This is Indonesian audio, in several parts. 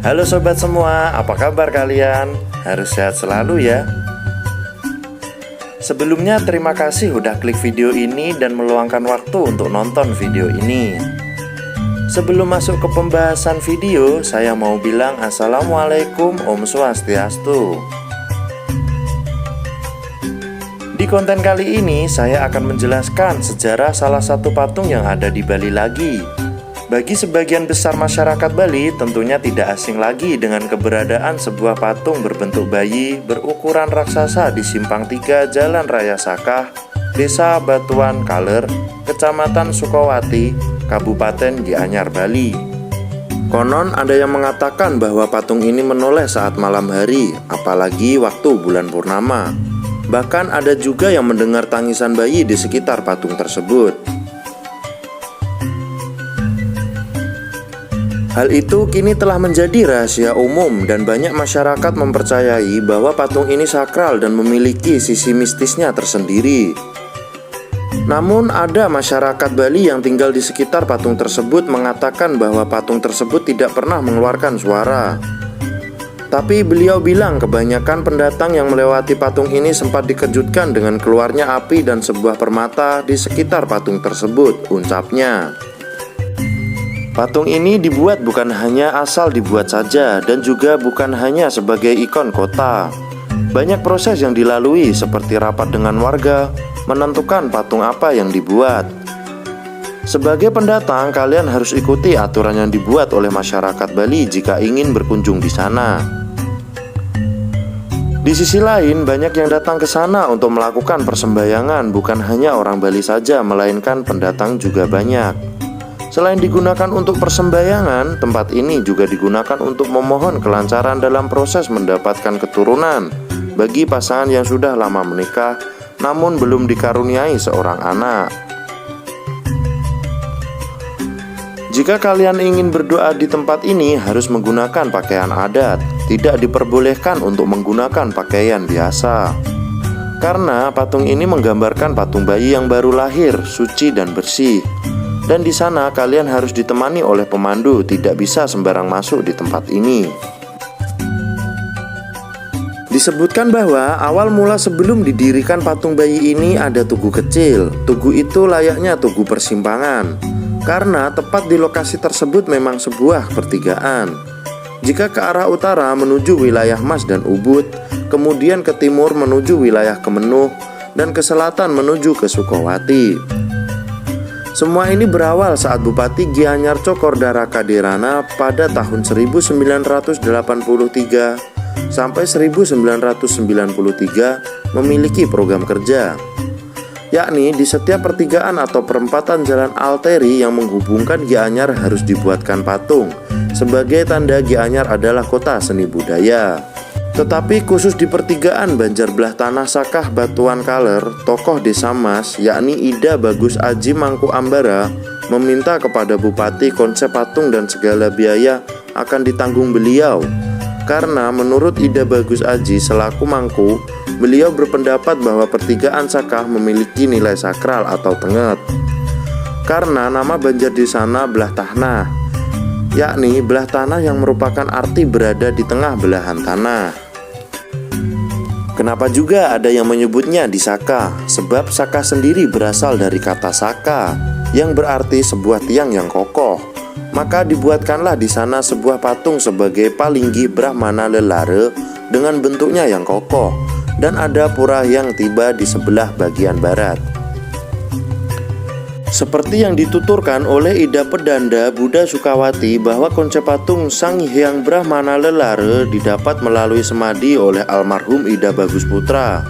Halo sobat semua, apa kabar kalian? Harus sehat selalu ya. Sebelumnya terima kasih udah klik video ini dan meluangkan waktu untuk nonton video ini. Sebelum masuk ke pembahasan video, saya mau bilang Assalamualaikum, Om Swastiastu. Di konten kali ini saya akan menjelaskan sejarah salah satu patung yang ada di Bali lagi. Bagi sebagian besar masyarakat Bali tentunya tidak asing lagi dengan keberadaan sebuah patung berbentuk bayi berukuran raksasa di Simpang 3 Jalan Raya Sakah, Desa Batuan Kaler, Kecamatan Sukawati, Kabupaten Gianyar, Bali. Konon ada yang mengatakan bahwa patung ini menoleh saat malam hari, apalagi waktu bulan purnama. Bahkan ada juga yang mendengar tangisan bayi di sekitar patung tersebut. Hal itu kini telah menjadi rahasia umum dan banyak masyarakat mempercayai bahwa patung ini sakral dan memiliki sisi mistisnya tersendiri. Namun ada masyarakat Bali yang tinggal di sekitar patung tersebut mengatakan bahwa patung tersebut tidak pernah mengeluarkan suara. Tapi beliau bilang kebanyakan pendatang yang melewati patung ini sempat dikejutkan dengan keluarnya api dan sebuah permata di sekitar patung tersebut, ucapnya. Patung ini dibuat bukan hanya asal dibuat saja dan juga bukan hanya sebagai ikon kota. Banyak proses yang dilalui seperti rapat dengan warga, menentukan patung apa yang dibuat. Sebagai pendatang, kalian harus ikuti aturan yang dibuat oleh masyarakat Bali jika ingin berkunjung di sana. Di sisi lain, banyak yang datang ke sana untuk melakukan persembahyangan. Bukan hanya orang Bali saja, melainkan pendatang juga banyak. Selain digunakan untuk persembahyangan, tempat ini juga digunakan untuk memohon kelancaran dalam proses mendapatkan keturunan bagi pasangan yang sudah lama menikah namun belum dikaruniai seorang anak. Jika kalian ingin berdoa di tempat ini harus menggunakan pakaian adat. Tidak diperbolehkan untuk menggunakan pakaian biasa. Karena patung ini menggambarkan patung bayi yang baru lahir, suci dan bersih. Dan di sana kalian harus ditemani oleh pemandu, tidak bisa sembarang masuk di tempat ini. Disebutkan bahwa awal mula sebelum didirikan patung bayi ini ada tugu kecil. Tugu itu layaknya tugu persimpangan, karena tepat di lokasi tersebut memang sebuah pertigaan. Jika ke arah utara menuju wilayah Mas dan Ubud, kemudian ke timur menuju wilayah Kemenuh, dan ke selatan menuju ke Sukawati. Semua ini berawal saat Bupati Gianyar Cokordaraka Derana pada tahun 1983 sampai 1993 memiliki program kerja, yakni di setiap pertigaan atau perempatan jalan arteri yang menghubungkan Gianyar harus dibuatkan patung sebagai tanda Gianyar adalah kota seni budaya. Tetapi khusus di pertigaan Banjar Belah Tanah Sakah Batuan Kaler, tokoh desa Mas, yakni Ida Bagus Aji Mangku Ambara, meminta kepada Bupati konsep patung dan segala biaya akan ditanggung beliau. Karena menurut Ida Bagus Aji selaku Mangku, beliau berpendapat bahwa pertigaan Sakah memiliki nilai sakral atau tenget. Karena nama Banjar di sana belah tanah, yakni belah tanah yang merupakan arti berada di tengah belahan tanah. Kenapa juga ada yang menyebutnya di Saka? Sebab Saka sendiri berasal dari kata Saka, yang berarti sebuah tiang yang kokoh. Maka dibuatkanlah di sana sebuah patung sebagai Palinggi Brahmana Lelare dengan bentuknya yang kokoh, dan ada pura yang tiba di sebelah bagian barat. Seperti yang dituturkan oleh Ida Pedanda Buddha Sukawati bahwa konsep patung Sang Hyang Brahmana Lelare didapat melalui semadi oleh almarhum Ida Bagus Putra.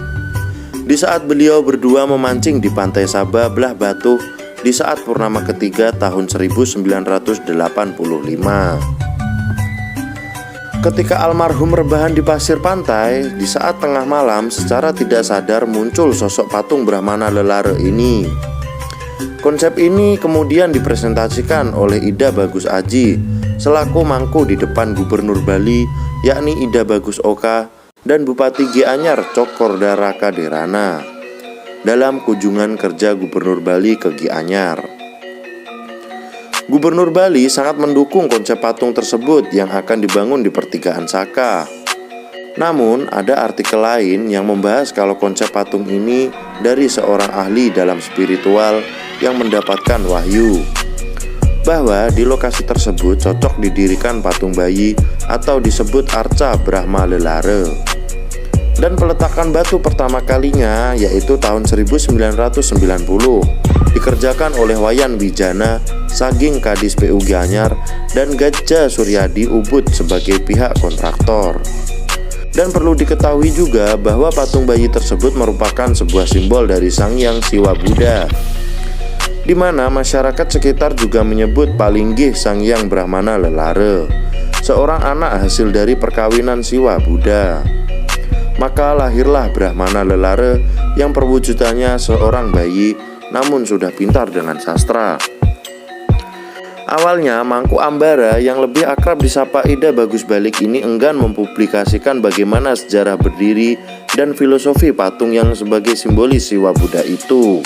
Di saat beliau berdua memancing di pantai Sabah Belah Batuh di saat purnama ketiga tahun 1985. Ketika almarhum rebahan di pasir pantai, di saat tengah malam secara tidak sadar muncul sosok patung Brahmana Lelare ini. Konsep ini kemudian dipresentasikan oleh Ida Bagus Aji selaku Mangku di depan Gubernur Bali, yakni Ida Bagus Oka dan Bupati Gianyar Cokordaraka Derana dalam kunjungan kerja Gubernur Bali ke Gianyar. Gubernur Bali sangat mendukung konsep patung tersebut yang akan dibangun di pertigaan Saka. Namun, ada artikel lain yang membahas kalau konsep patung ini dari seorang ahli dalam spiritual yang mendapatkan wahyu, bahwa di lokasi tersebut cocok didirikan patung bayi atau disebut Arca Brahma Lelara. Dan peletakan batu pertama kalinya yaitu tahun 1990 dikerjakan oleh Wayan Wijana, Saging Kadis PU Gianyar, dan Gajah Suryadi Ubud sebagai pihak kontraktor. Dan perlu diketahui juga bahwa patung bayi tersebut merupakan sebuah simbol dari Sang Hyang Siwa Buddha, di mana masyarakat sekitar juga menyebut Palinggih Sang Hyang Brahmana Lelara, seorang anak hasil dari perkawinan Siwa Buddha. Maka lahirlah Brahmana Lelara yang perwujudannya seorang bayi namun sudah pintar dengan sastra. Awalnya Mangku Ambara yang lebih akrab disapa Ida Bagus Balik ini enggan mempublikasikan bagaimana sejarah berdiri dan filosofi patung yang sebagai simbolis Siwa Buddha itu.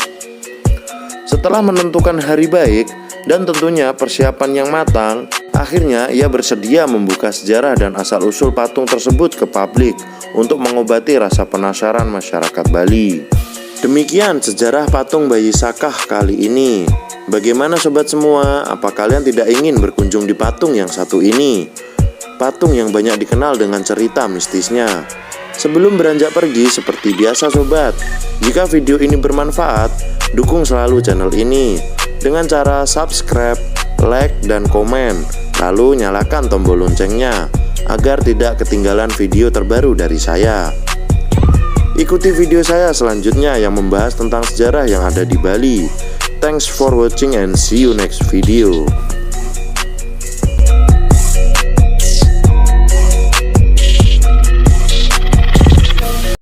Setelah menentukan hari baik dan tentunya persiapan yang matang, akhirnya ia bersedia membuka sejarah dan asal-usul patung tersebut ke publik untuk mengobati rasa penasaran masyarakat Bali. Demikian sejarah patung bayi Sakah kali ini. Bagaimana sobat semua? Apa kalian tidak ingin berkunjung di patung yang satu ini? Patung yang banyak dikenal dengan cerita mistisnya. Sebelum beranjak pergi, seperti biasa sobat, jika video ini bermanfaat, dukung selalu channel ini dengan cara subscribe, like, dan komen. Lalu nyalakan tombol loncengnya agar tidak ketinggalan video terbaru dari saya. Ikuti video saya selanjutnya yang membahas tentang sejarah yang ada di Bali. Thanks for watching and see you next video.